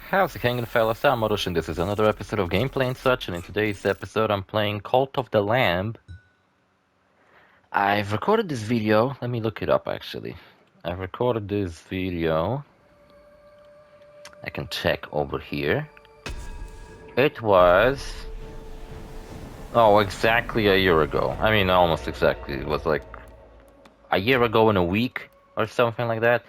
How's it hanging, fellas? I'm OrosZ, and this is another episode of Gameplay and such, and in today's episode I'm playing Cult of the Lamb. I've recorded this video, let me look it up actually. I've recorded this video, I can check over here. It was... oh, exactly a year ago. I mean, almost exactly. It was like a year ago in a week or something like that.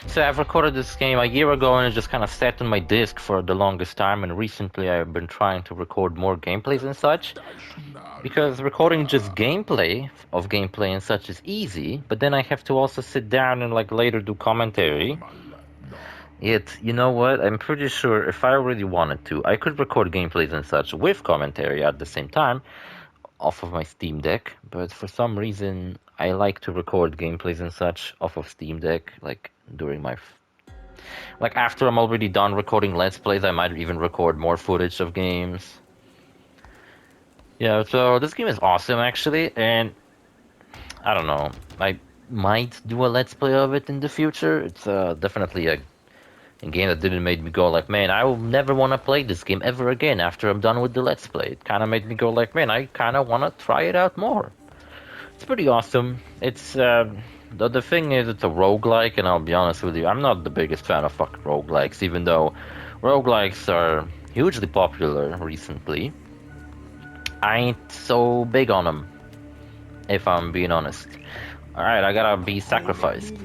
So I've recorded this game a year ago and it just kind of sat on my disc for the longest time, and recently I've been trying to record more gameplays and such. Because recording just gameplay and such is easy, but then I have to also sit down and like later do commentary. Yet, you know what? I'm pretty sure if I really wanted to, I could record gameplays and such with commentary at the same time off of my Steam Deck, but for some reason I like to record gameplays and such off of Steam Deck, like during my like after I'm already done recording Let's Plays, I might even record more footage of games. Yeah, so this game is awesome actually, and I don't know, I might do a Let's Play of it in the future. It's definitely a game that didn't make me go like, man, I will never want to play this game ever again after I'm done with the Let's Play. It kind of made me go like, man, I kind of want to try it out more. It's pretty awesome. It's the thing is, it's a roguelike, and I'll be honest with you, I'm not the biggest fan of fucking roguelikes, even though roguelikes are hugely popular recently. I ain't so big on them, if I'm being honest. Alright, I gotta be sacrificed.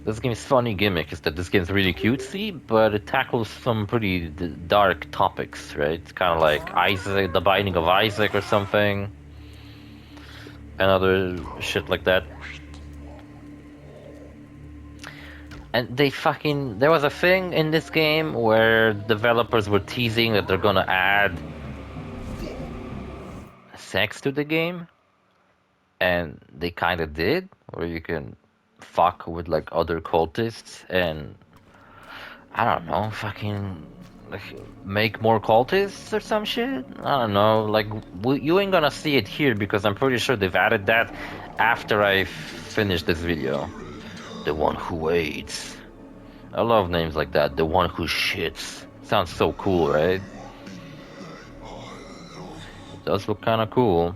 This game's funny gimmick is that this game's really cutesy, but it tackles some pretty dark topics, right? It's kind of like Isaac, the Binding of Isaac or something, and other shit like that. And there was a thing in this game where developers were teasing that they're gonna add sex to the game, and they kind of did, where you can fuck with like other cultists and I don't know, fucking like make more cultists or some shit. I don't know, like you ain't gonna see it here because I'm pretty sure they've added that after I finish this video. The one who waits. I love names like that. The one who shits. Sounds so cool, right? It does look kind of cool.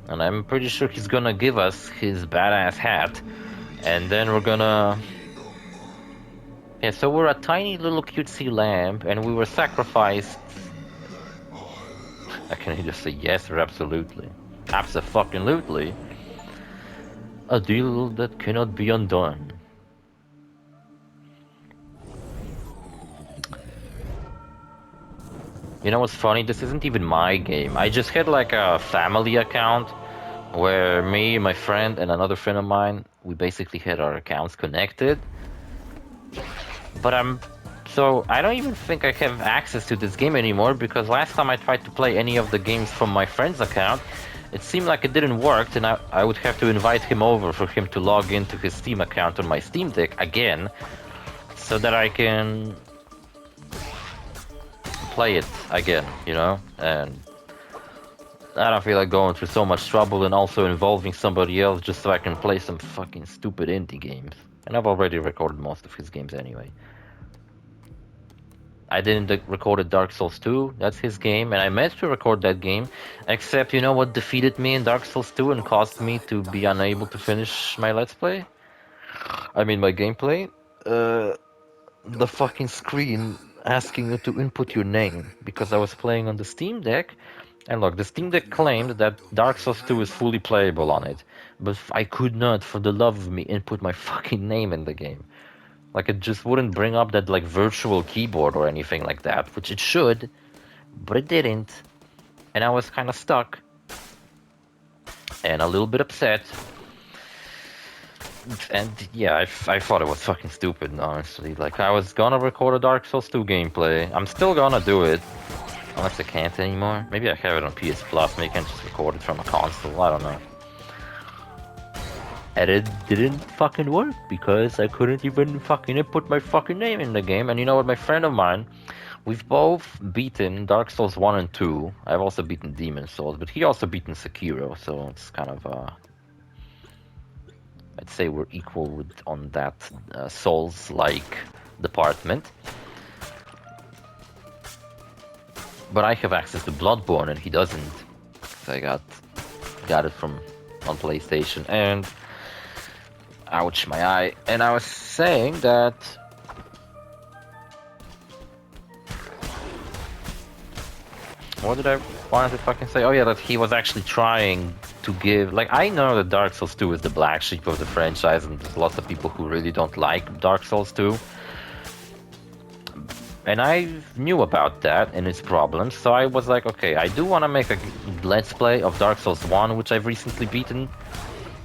And I'm pretty sure he's gonna give us his badass hat. And then we're gonna... yeah, so we're a tiny little cutesy lamb, and we were sacrificed. I can either say yes or absolutely. Abso-fucking-lutely. A deal that cannot be undone. You know what's funny? This isn't even my game. I just had like a family account where me, my friend, and another friend of mine, we basically had our accounts connected. But so I don't even think I have access to this game anymore, because last time I tried to play any of the games from my friend's account, it seemed like it didn't work, and I would have to invite him over for him to log into his Steam account on my Steam Deck again, so that I can play it again, you know? And I don't feel like going through so much trouble and also involving somebody else just so I can play some fucking stupid indie games. And I've already recorded most of his games anyway. I didn't record Dark Souls 2, that's his game, and I meant to record that game, except you know what defeated me in Dark Souls 2 and caused me to be unable to finish my Let's Play? I mean my gameplay? The fucking screen asking you to input your name, because I was playing on the Steam Deck, and look, the Steam Deck claimed that Dark Souls 2 is fully playable on it, but I could not, for the love of me, input my fucking name in the game. Like, it just wouldn't bring up that, like, virtual keyboard or anything like that, which it should, but it didn't, and I was kind of stuck, and a little bit upset. And yeah, I thought it was fucking stupid, honestly. Like, I was gonna record a Dark Souls 2 gameplay. I'm still gonna do it. Unless I can't anymore. Maybe I have it on PS Plus, maybe I can just record it from a console, I don't know. And it didn't fucking work, because I couldn't even fucking input my fucking name in the game. And you know what, my friend of mine, we've both beaten Dark Souls 1 and 2. I've also beaten Demon Souls, but he also beaten Sekiro, so it's kind of, I'd say we're equal on that Souls-like department. But I have access to Bloodborne and he doesn't. So I got it from on PlayStation, and ouch, my eye. And I was saying that what did I wanted to fucking say? Oh yeah, that he was actually trying to give, like, I know that Dark Souls 2 is the black sheep of the franchise, and there's lots of people who really don't like Dark Souls 2. And I knew about that and its problems, so I was like, okay, I do want to make a let's play of Dark Souls 1, which I've recently beaten,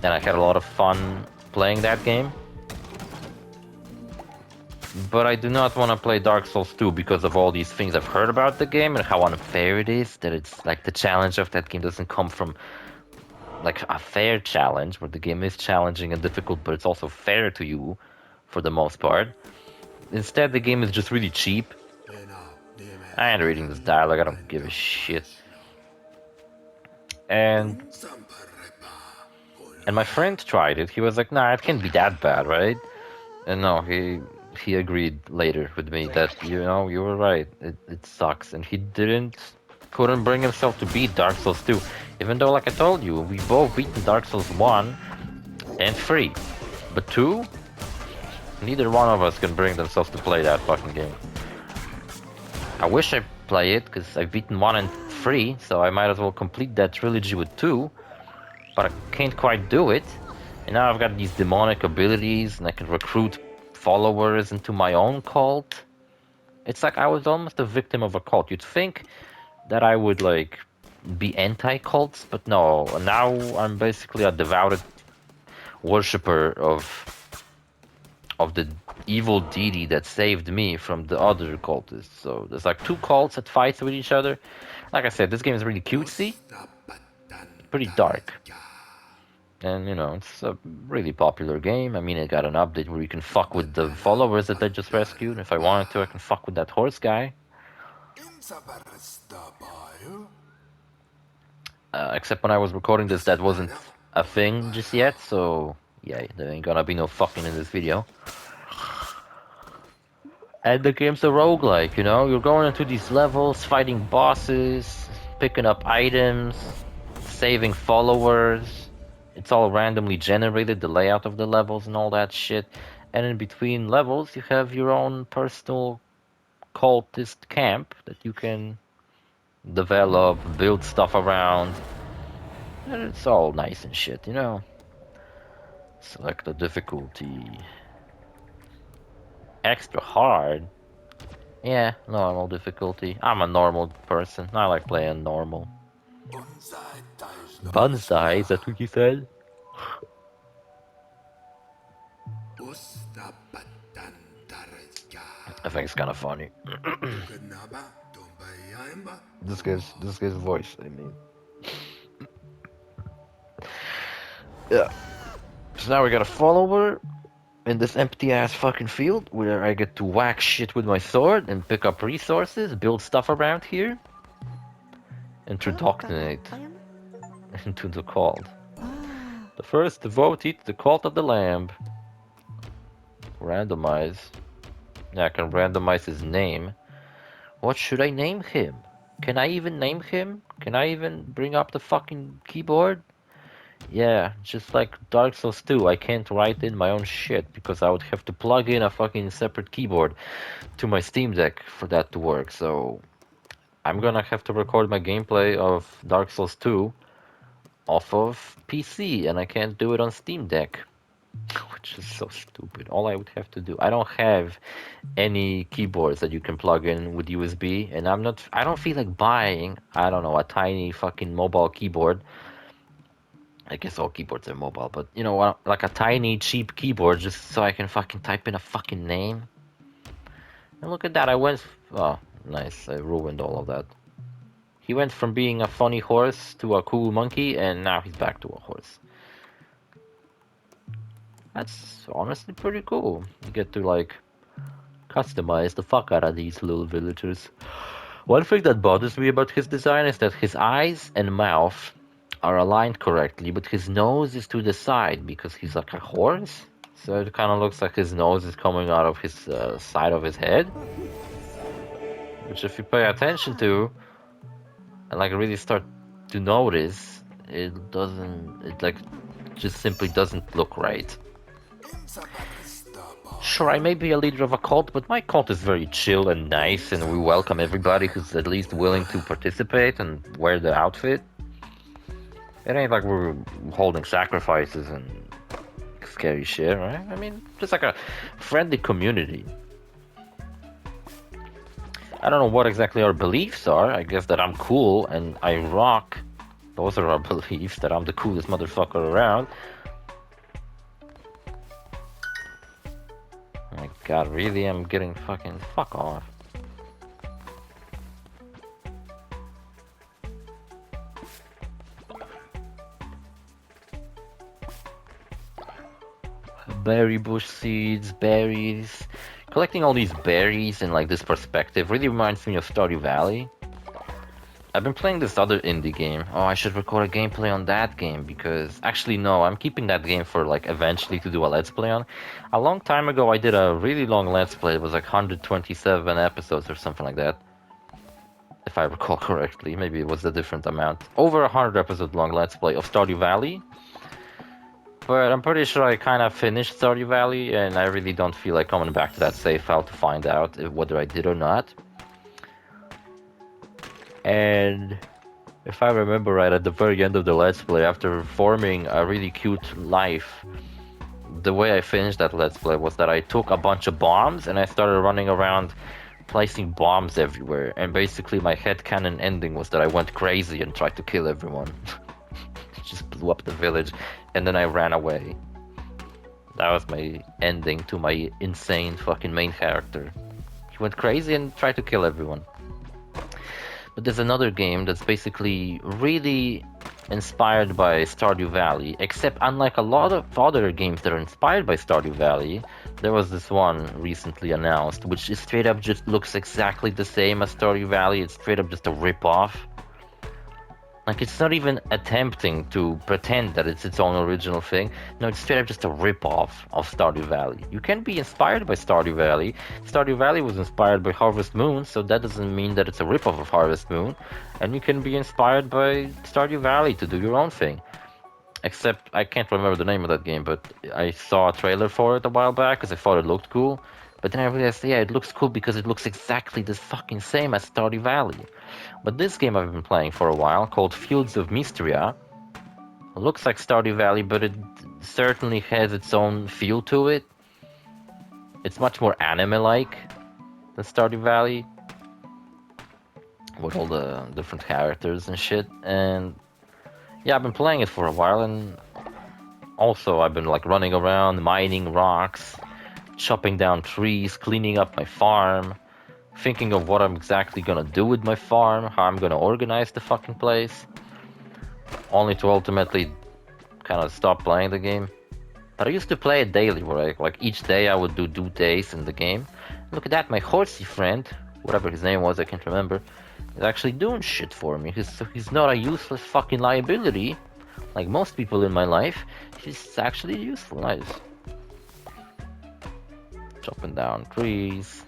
and I had a lot of fun playing that game. But I do not want to play Dark Souls 2 because of all these things I've heard about the game and how unfair it is, that it's like the challenge of that game doesn't come from like a fair challenge, where the game is challenging and difficult, but it's also fair to you for the most part. Instead, the game is just really cheap. I ain't reading this dialogue, I don't give a shit. And my friend tried it. He was like, nah, it can't be that bad, right? And no, he agreed later with me that, you know, you were right. It sucks. And he couldn't bring himself to beat Dark Souls 2. Even though, like I told you, we both beaten Dark Souls 1 and 3. But 2, neither one of us can bring themselves to play that fucking game. I wish I play it, because I've beaten 1 and 3, so I might as well complete that trilogy with 2. But I can't quite do it. And now I've got these demonic abilities, and I can recruit followers into my own cult. It's like I was almost a victim of a cult. You'd think that I would, like, be anti-cults, but no. Now I'm basically a devoted worshipper of the evil deity that saved me from the other cultists. So there's like 2 cults that fight with each other. Like I said, this game is really cutesy, pretty dark. And, you know, it's a really popular game. I mean, it got an update where you can fuck with the followers that I just rescued. If I wanted to, I can fuck with that horse guy. Except when I was recording this, that wasn't a thing just yet, so yeah, there ain't gonna be no fucking in this video. And the game's a roguelike, you know? You're going into these levels, fighting bosses, picking up items, saving followers. It's all randomly generated, the layout of the levels and all that shit. And in between levels, you have your own personal cultist camp that you can develop, build stuff around. And it's all nice and shit, you know? Select the difficulty. Extra hard? Yeah, normal difficulty. I'm a normal person. I like playing normal. Banzai, is that what you said? I think it's kind of funny. This guy's voice, I mean. Yeah. So now we got a follower in this empty ass fucking field where I get to whack shit with my sword and pick up resources, build stuff around here, indoctrinate into the cult. The first devotee to the cult of the lamb. Randomize. Yeah, I can randomize his name. What should I name him? Can I even name him? Can I even bring up the fucking keyboard? Yeah, just like Dark Souls 2, I can't write in my own shit because I would have to plug in a fucking separate keyboard to my Steam Deck for that to work. So I'm gonna have to record my gameplay of Dark Souls 2 off of PC, and I can't do it on Steam Deck, which is so stupid. All I would have to do, I don't have any keyboards that you can plug in with USB, and I don't feel like buying, I don't know, a tiny fucking mobile keyboard. I guess all keyboards are mobile, but you know, like a tiny cheap keyboard just so I can fucking type in a fucking name. And look at that, oh, nice, I ruined all of that. He went from being a funny horse to a cool monkey, and now he's back to a horse. That's honestly pretty cool. You get to, like, customize the fuck out of these little villagers. One thing that bothers me about his design is that his eyes and mouth are aligned correctly, but his nose is to the side because he's like a horse. So it kind of looks like his nose is coming out of his side of his head. Which if you pay attention to, and like really start to notice it like just simply doesn't look right. Sure, I may be a leader of a cult, but my cult is very chill and nice, and we welcome everybody who's at least willing to participate and wear the outfit. It ain't like we're holding sacrifices and scary shit, right? I mean, just like a friendly community. I don't know what exactly our beliefs are. I guess that I'm cool and I rock. Those are our beliefs, that I'm the coolest motherfucker around. Oh my god, really? I'm getting fucking... Fuck off. Berry bush seeds, berries. Collecting all these berries in like this perspective really reminds me of Stardew Valley. I've been playing this other indie game. Oh, I should record a gameplay on that game because... Actually, no, I'm keeping that game for like eventually to do a Let's Play on. A long time ago, I did a really long Let's Play. It was like 127 episodes or something like that. If I recall correctly. Maybe it was a different amount. Over 100 episode long Let's Play of Stardew Valley. But I'm pretty sure I kind of finished Stardew Valley, and I really don't feel like coming back to that save file to find out whether I did or not. And if I remember right, at the very end of the Let's Play, after forming a really cute life, the way I finished that Let's Play was that I took a bunch of bombs and I started running around placing bombs everywhere. And basically my headcanon ending was that I went crazy and tried to kill everyone. Just blew up the village, and then I ran away. That was my ending to my insane fucking main character. He went crazy and tried to kill everyone. But there's another game that's basically really inspired by Stardew Valley, except unlike a lot of other games that are inspired by Stardew Valley, there was this one recently announced, which is straight up just looks exactly the same as Stardew Valley. It's straight up just a rip-off. Like, it's not even attempting to pretend that it's its own original thing. No, it's straight up just a rip-off of Stardew Valley. You can be inspired by Stardew Valley. Stardew Valley was inspired by Harvest Moon, so that doesn't mean that it's a rip-off of Harvest Moon. And you can be inspired by Stardew Valley to do your own thing. Except, I can't remember the name of that game, but I saw a trailer for it a while back because I thought it looked cool. But then I realized, yeah, it looks cool because it looks exactly the fucking same as Stardew Valley. But this game I've been playing for a while, called Fields of Mystria, looks like Stardew Valley, but it certainly has its own feel to it. It's much more anime-like than Stardew Valley, with all the different characters and shit. And yeah, I've been playing it for a while, and also I've been like running around, mining rocks, chopping down trees, cleaning up my farm, thinking of what I'm exactly gonna do with my farm, how I'm gonna organize the fucking place, only to ultimately kind of stop playing the game. But I used to play it daily, where like each day I would do days in the game. Look at that, my horsey friend, whatever his name was, I can't remember, is actually doing shit for me. He's not a useless fucking liability, like most people in my life. He's actually useful. Nice. Chopping down trees.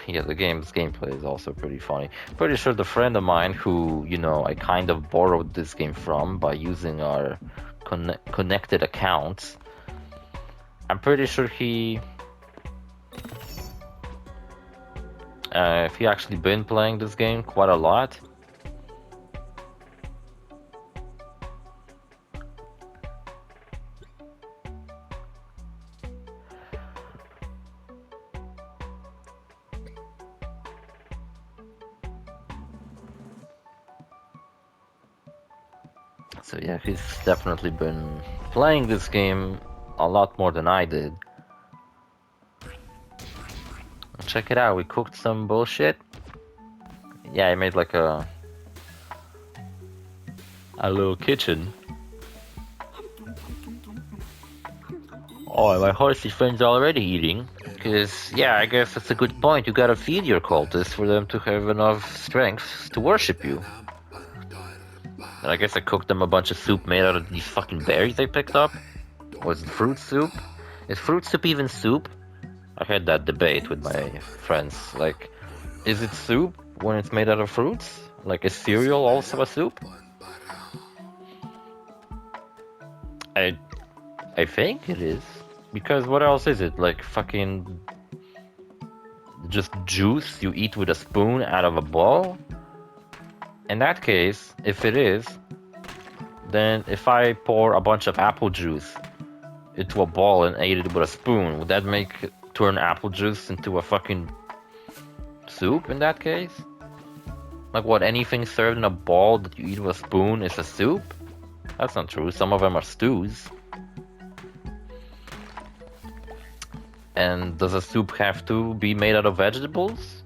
Yeah, this gameplay is also pretty funny. Pretty sure the friend of mine who, you know, I kind of borrowed this game from by using our connected accounts, I'm pretty sure he actually been playing this game quite a lot. So yeah, he's definitely been playing this game a lot more than I did. Check it out, we cooked some bullshit. Yeah, I made like a little kitchen. Oh, my horsey friend's already eating. Because, yeah, I guess that's a good point. You gotta feed your cultists for them to have enough strength to worship you. And I guess I cooked them a bunch of soup made out of these fucking berries I picked up. Was it fruit soup? Is fruit soup even soup? I had that debate with my friends. Like, is it soup? when it's made out of fruits? Like, is cereal also a soup? I think it is. Because what else is it? Like fucking just juice you eat with a spoon out of a bowl? In that case, if it is, then if I pour a bunch of apple juice into a bowl and ate it with a spoon, would that turn apple juice into a fucking soup in that case? Like what, anything served in a bowl that you eat with a spoon is a soup? That's not true. Some of them are stews. And does a soup have to be made out of vegetables?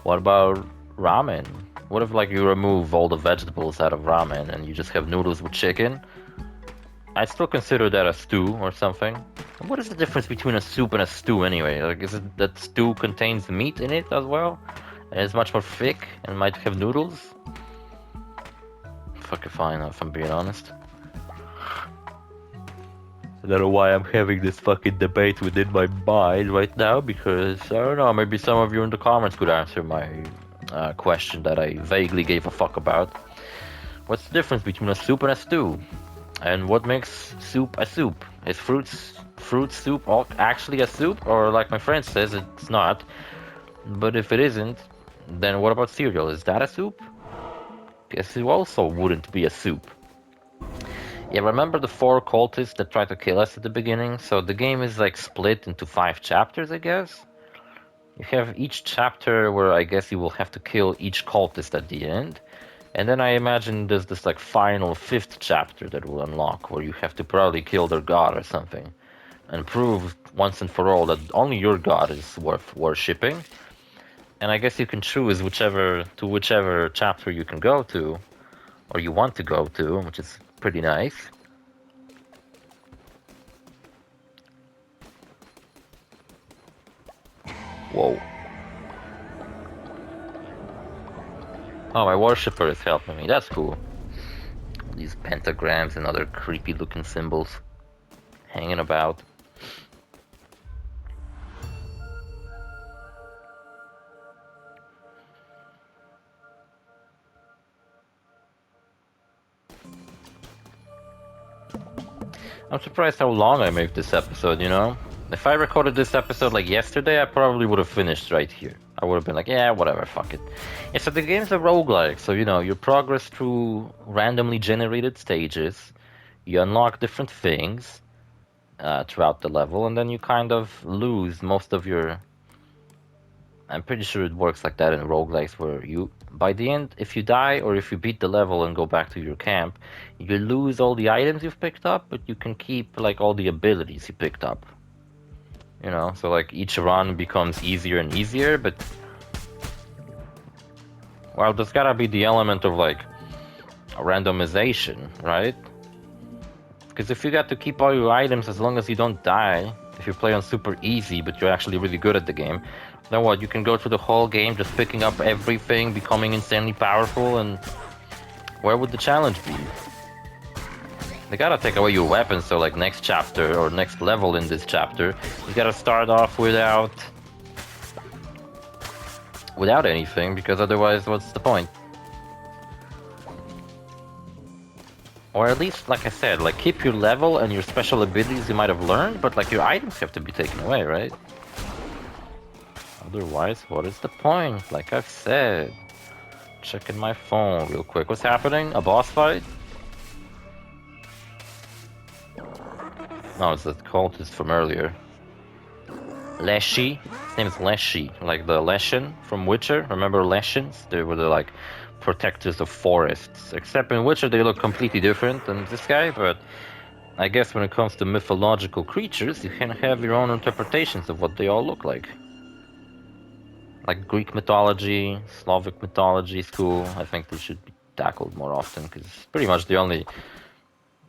What about ramen? What if like you remove all the vegetables out of ramen and you just have noodles with chicken? I'd still consider that a stew or something. What is the difference between a soup and a stew anyway? Like, is it that stew contains meat in it as well? And it's much more thick and might have noodles? Fucking fine, if I'm being honest. I don't know why I'm having this fucking debate within my mind right now, because, I don't know, maybe some of you in the comments could answer my question that I vaguely gave a fuck about. What's the difference between a soup and a stew? And what makes soup a soup? Is fruit soup actually a soup? Or like my friend says, it's not. But if it isn't, then what about cereal? Is that a soup? Guess it also wouldn't be a soup. Yeah, remember the 4 cultists that tried to kill us at the beginning? So the game is like split into 5 chapters, I guess. You have each chapter where I guess you will have to kill each cultist at the end. And then I imagine there's this like final 5th chapter that will unlock, where you have to probably kill their god or something. And prove once and for all that only your god is worth worshipping. And I guess you can choose whichever chapter you can go to, or you want to go to, which is pretty nice. Whoa. Oh, my worshipper is helping me. That's cool. These pentagrams and other creepy looking symbols hanging about. I'm surprised how long I made this episode, you know? If I recorded this episode like yesterday, I probably would have finished right here. I would have been like, yeah, whatever, fuck it. Yeah, so the game's a roguelike, so you know, you progress through randomly generated stages, you unlock different things throughout the level, and then you kind of lose most of your... I'm pretty sure it works like that in roguelikes, where you, by the end, if you die or if you beat the level and go back to your camp, you lose all the items you've picked up, but you can keep like all the abilities you picked up. You know, so like each run becomes easier and easier, but well, there's gotta be the element of like a randomization, right? Because if you got to keep all your items as long as you don't die, if you play on super easy but you're actually really good at the game, then what, you can go through the whole game just picking up everything, becoming insanely powerful, and where would the challenge be? They gotta take away your weapons, so like next chapter or next level in this chapter, you gotta start off without anything, because otherwise what's the point? Or at least, like I said, like keep your level and your special abilities you might have learned, but like your items have to be taken away, right? Otherwise, what is the point? Like I've said. Checking my phone real quick. What's happening? A boss fight? No, it's the cultist from earlier. Leshy. His name is Leshy, like the Leshen from Witcher. Remember Leshens? They were the like protectors of forests. Except in Witcher they look completely different than this guy, but I guess when it comes to mythological creatures, you can have your own interpretations of what they all look like. Like Greek mythology, Slavic mythology is cool. I think they should be tackled more often, because pretty much the only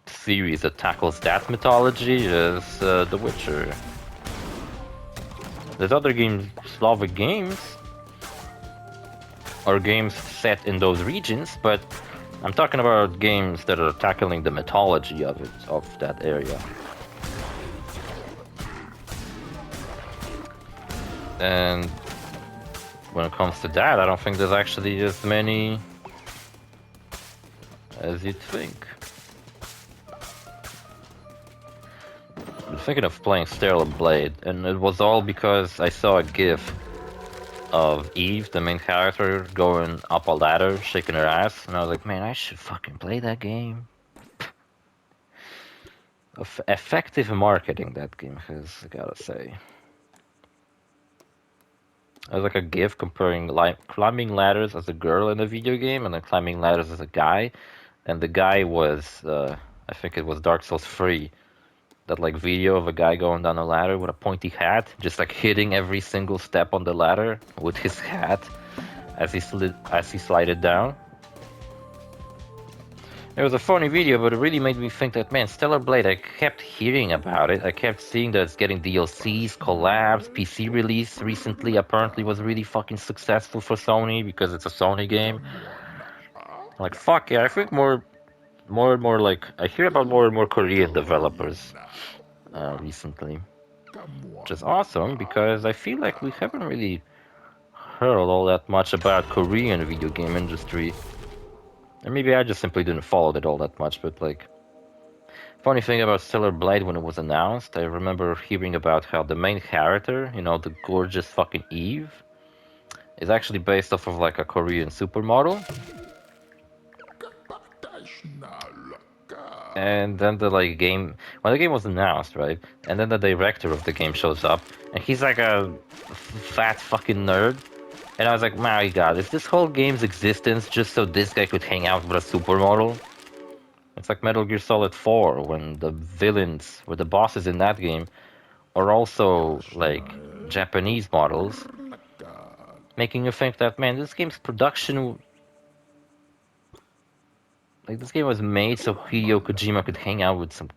series that tackles that mythology is The Witcher. There's other games, Slavic games, or games set in those regions, but I'm talking about games that are tackling the mythology of it, of that area. And when it comes to that, I don't think there's actually as many as you'd think. I'm thinking of playing Stellar Blade, and it was all because I saw a GIF of Eve, the main character, going up a ladder, shaking her ass, and I was like, man, I should fucking play that game. Effective marketing, that game has, I gotta say. There's like a GIF comparing climbing ladders as a girl in a video game and then climbing ladders as a guy, and the guy was, I think it was Dark Souls 3. That like video of a guy going down a ladder with a pointy hat, just like hitting every single step on the ladder with his hat as he slided down. It was a funny video, but it really made me think that, man, Stellar Blade, I kept hearing about it. I kept seeing that it's getting DLCs, collabs, PC release recently apparently was really fucking successful for Sony because it's a Sony game. Like, fuck yeah, I think more and more, like, I hear about more and more Korean developers recently. Which is awesome because I feel like we haven't really heard all that much about Korean video game industry. And maybe I just simply didn't follow it all that much, but like, funny thing about Stellar Blade when it was announced, I remember hearing about how the main character, you know, the gorgeous fucking Eve, is actually based off of like a Korean supermodel. And then the like game, when the game was announced, right? And then the director of the game shows up, and he's like a fat fucking nerd. And I was like, my god, is this whole game's existence just so this guy could hang out with a supermodel? It's like Metal Gear Solid 4, when the villains, or the bosses in that game, are also like Japanese models, making you think that, man, this game's production, like this game was made so Hideo Kojima could hang out with some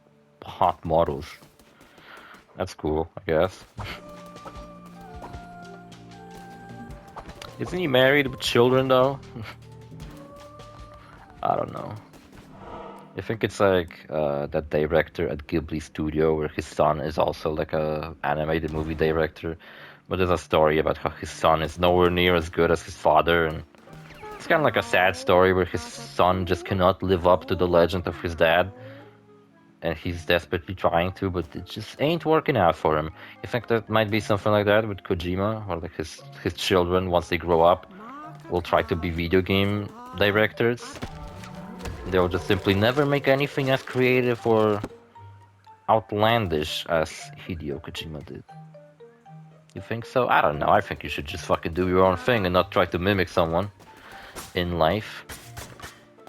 hot models. That's cool, I guess. Isn't he married with children though? I don't know. I think it's like that director at Ghibli Studio where his son is also like a animated movie director. But there's a story about how his son is nowhere near as good as his father, and it's kind of like a sad story where his son just cannot live up to the legend of his dad. And he's desperately trying to, but it just ain't working out for him. You think that might be something like that with Kojima, or like his children, once they grow up, will try to be video game directors? They'll just simply never make anything as creative or outlandish as Hideo Kojima did. You think so? I don't know. I think you should just fucking do your own thing and not try to mimic someone in life.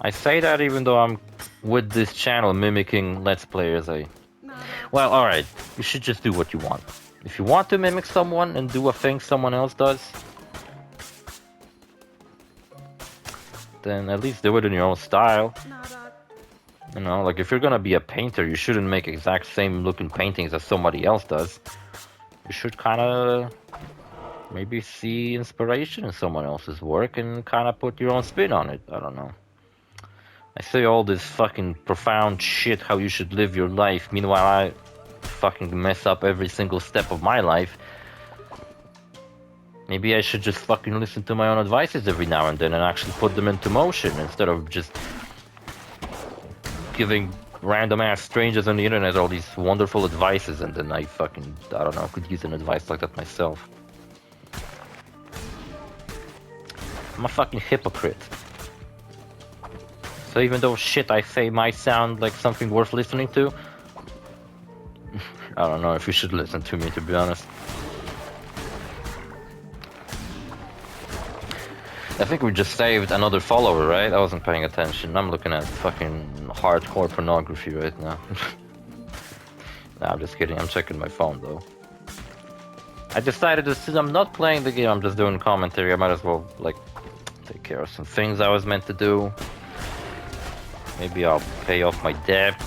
I say that even though I'm with this channel mimicking Let's Players. Well, alright, you should just do what you want. If you want to mimic someone and do a thing someone else does, then at least do it in your own style. You know, like if you're gonna be a painter, you shouldn't make exact same looking paintings as somebody else does. You should kinda maybe see inspiration in someone else's work and kinda put your own spin on it. I don't know. I say all this fucking profound shit how you should live your life, meanwhile I fucking mess up every single step of my life. Maybe I should just fucking listen to my own advices every now and then and actually put them into motion instead of just giving random ass strangers on the internet all these wonderful advices and then I don't know, could use an advice like that myself. I'm a fucking hypocrite. So even though shit I say might sound like something worth listening to, I don't know if you should listen to me, to be honest. I think we just saved another follower, right? I wasn't paying attention. I'm looking at fucking hardcore pornography right now. Nah, I'm just kidding. I'm checking my phone though. I decided that since I'm not playing the game, I'm just doing commentary. I might as well like take care of some things I was meant to do. Maybe I'll pay off my debts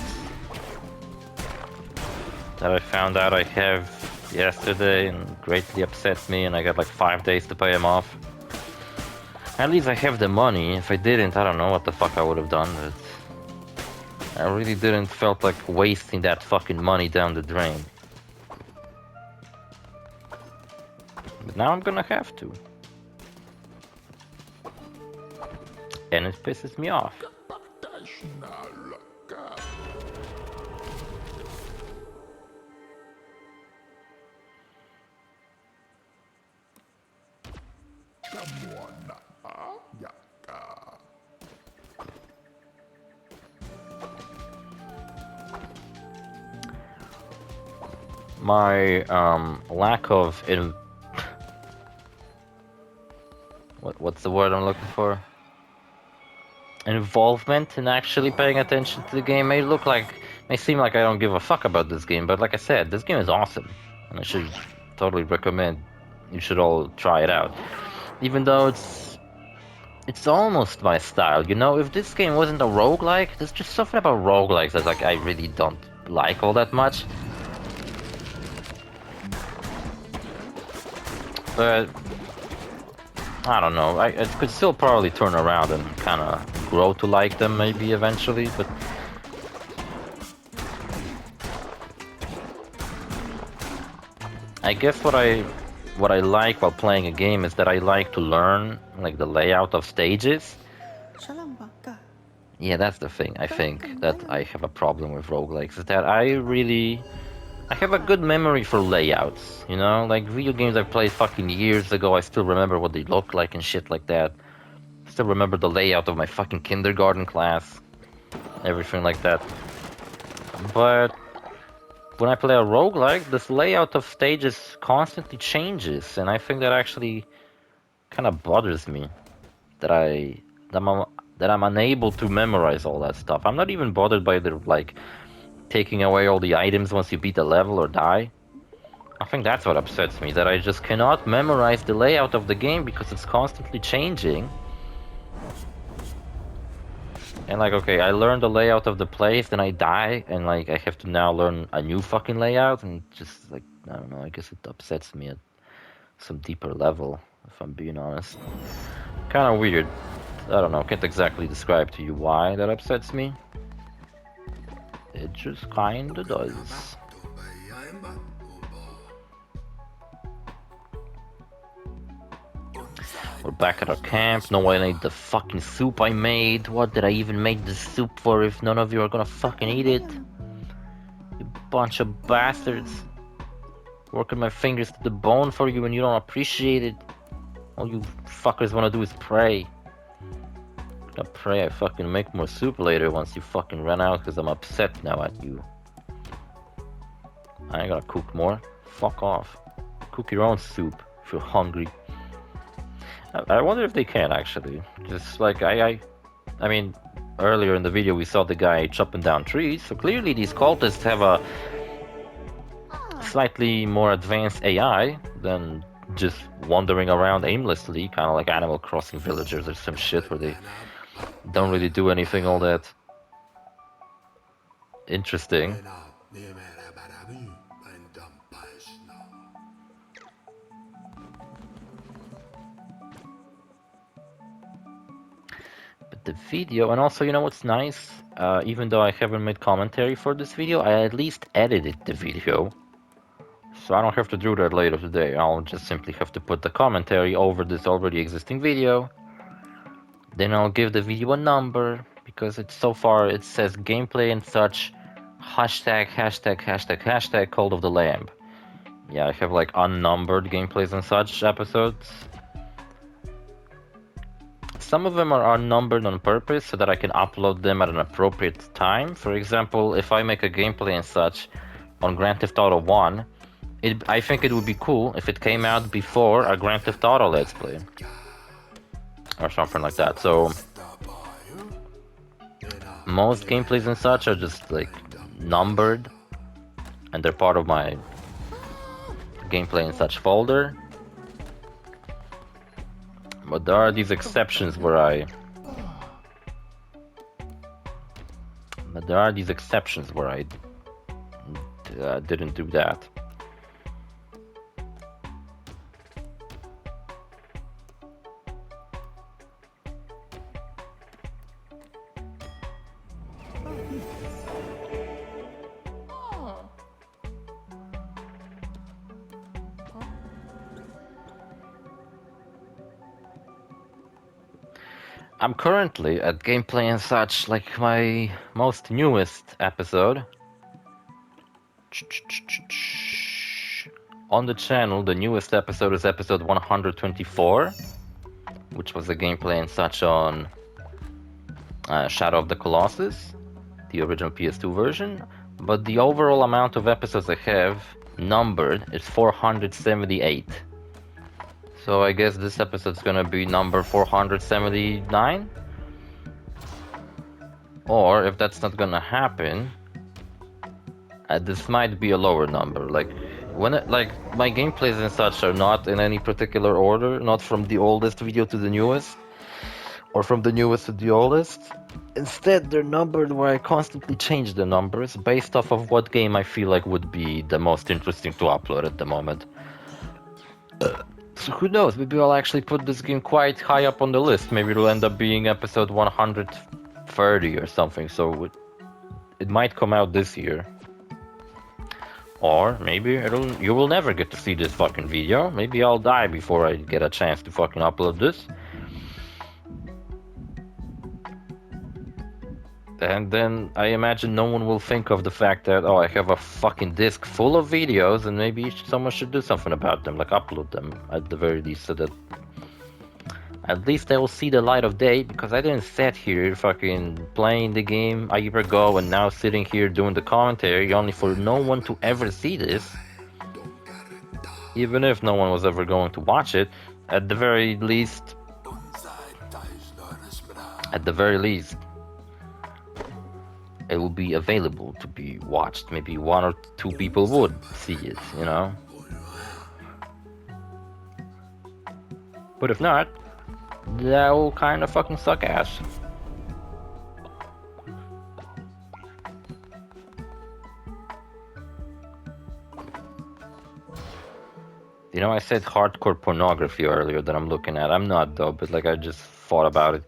that I found out I have yesterday and greatly upset me, and I got like 5 days to pay them off. At least I have the money. If I didn't, I don't know what the fuck I would have done, but I really didn't felt like wasting that fucking money down the drain. But now I'm gonna have to. and it pisses me off. My lack of what's the word I'm looking for? Involvement in actually paying attention to the game may seem like I don't give a fuck about this game, but like I said, this game is awesome, and I should totally recommend you should all try it out. Even though it's almost my style, you know. If this game wasn't a roguelike, there's just something about roguelikes that like I really don't like all that much. But I don't know. I could still probably turn around and kind of grow to like them maybe eventually, but I guess what I like while playing a game is that I like to learn like the layout of stages. Yeah, that's the thing. I think that I have a problem with roguelikes is that I have a good memory for layouts, you know? Like video games I played fucking years ago, I still remember what they look like and shit like that. I still remember the layout of my fucking kindergarten class, everything like that. But when I play a roguelike, this layout of stages constantly changes, and I think that actually kind of bothers me. That I that I'm that I'm unable to memorize all that stuff. I'm not even bothered by the like taking away all the items once you beat the level or die. I think that's what upsets me, that I just cannot memorize the layout of the game because it's constantly changing. And like, okay, I learned the layout of the place, then I die, and like I have to now learn a new fucking layout, and just like, I don't know, I guess it upsets me at some deeper level, if I'm being honest. Kind of weird. I don't know, can't exactly describe to you why that upsets me. It just kinda does. We're back at our camp. No one ate the fucking soup I made. What did I even make this soup for if none of you are gonna fucking eat it? You bunch of bastards. Working my fingers to the bone for you and you don't appreciate it. All you fuckers wanna do is pray. I pray I fucking make more soup later once you fucking run out because I'm upset now at you. I ain't gonna cook more. Fuck off. Cook your own soup if you're hungry. I wonder if they can actually. Just like I mean, earlier in the video we saw the guy chopping down trees, so clearly these cultists have a slightly more advanced AI than just wandering around aimlessly, kind of like Animal Crossing villagers or some shit where they don't really do anything all that interesting. But the video, and also, you know what's nice? Even though I haven't made commentary for this video, I at least edited the video. So I don't have to do that later today. I'll just simply have to put the commentary over this already existing video. Then I'll give the video a number, because it's so far it says gameplay and such, hashtag Cult of the Lamb. Yeah, I have like unnumbered gameplays and such episodes. Some of them are unnumbered on purpose so that I can upload them at an appropriate time. For example, if I make a gameplay and such on Grand Theft Auto 1, I think it would be cool if it came out before a Grand Theft Auto Let's Play. Or something like that. So most gameplays and such are just like numbered, and they're part of my gameplay and such folder. But there are these exceptions where I didn't do that. I'm currently at gameplay and such, like my most newest episode. On the channel, the newest episode is episode 124, which was the gameplay and such on Shadow of the Colossus, the original PS2 version. But the overall amount of episodes I have numbered is 478. So I guess this episode's gonna be number 479? Or if that's not gonna happen, this might be a lower number. Like my gameplays and such are not in any particular order, not from the oldest video to the newest, or from the newest to the oldest. Instead, they're numbered where I constantly change the numbers based off of what game I feel like would be the most interesting to upload at the moment. So who knows, maybe I'll actually put this game quite high up on the list. Maybe it'll end up being episode 130 or something, so it might come out this year. Or maybe you will never get to see this fucking video. Maybe I'll die before I get a chance to fucking upload this. And then I imagine no one will think of the fact that, oh, I have a fucking disc full of videos and maybe someone should do something about them, like upload them at the very least, so that at least they will see the light of day, because I didn't sit here fucking playing the game a year ago and now sitting here doing the commentary only for no one to ever see this. Even if no one was ever going to watch it, at the very least, it will be available to be watched. Maybe one or two people would see it, you know? But if not, that will kind of fucking suck ass. You know, I said hardcore pornography earlier that I'm looking at. I'm not though, but like I just thought about it.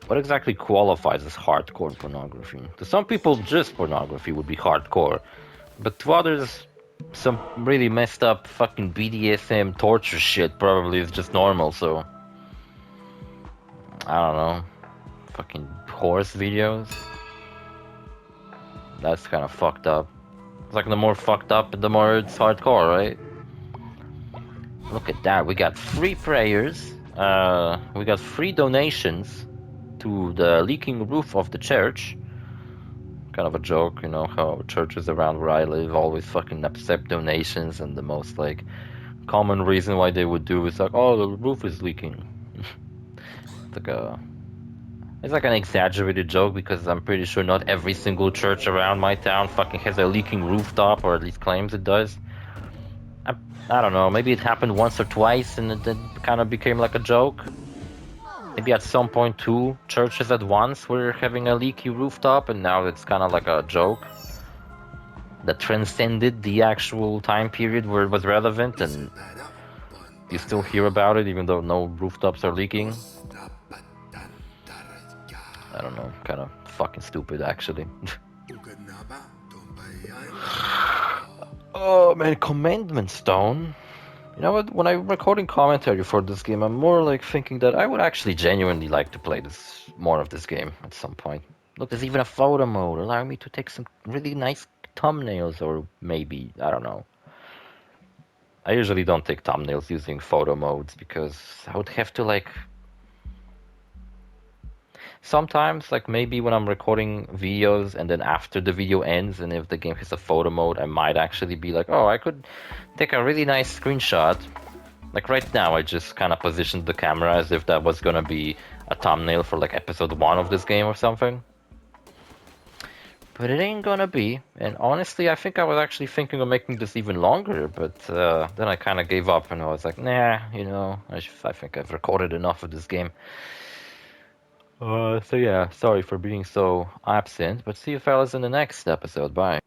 What exactly qualifies as hardcore pornography? To some people, just pornography would be hardcore, but to others, some really messed up fucking BDSM torture shit probably is just normal, so... I don't know. Fucking horse videos? That's kind of fucked up. It's like the more fucked up, the more it's hardcore, right? Look at that, we got free prayers, we got free donations to the leaking roof of the church. Kind of a joke, you know, how churches around where I live always fucking accept donations, and the most like common reason why they would do is like, oh, the roof is leaking. It's like an exaggerated joke, because I'm pretty sure not every single church around my town fucking has a leaking rooftop, or at least claims it does. I don't know, maybe it happened once or twice and it then kind of became like a joke. Maybe at some point 2 churches at once were having a leaky rooftop, and now it's kind of like a joke that transcended the actual time period where it was relevant, and you still hear about it even though no rooftops are leaking. I don't know, kind of fucking stupid actually. Oh man, Commandment Stone. You know what, when I'm recording commentary for this game, I'm more like thinking that I would actually genuinely like to play more of this game at some point. Look, there's even a photo mode, allowing me to take some really nice thumbnails, or maybe, I don't know. I usually don't take thumbnails using photo modes, because I would have to like... Sometimes, like maybe when I'm recording videos and then after the video ends, and if the game has a photo mode, I might actually be like, oh, I could take a really nice screenshot. Like right now, I just kind of positioned the camera as if that was gonna be a thumbnail for like episode 1 of this game or something. But it ain't gonna be, and honestly, I think I was actually thinking of making this even longer, but then I kind of gave up and I was like, nah, you know, I think I've recorded enough of this game. So yeah, sorry for being so absent, but see you fellas in the next episode. Bye.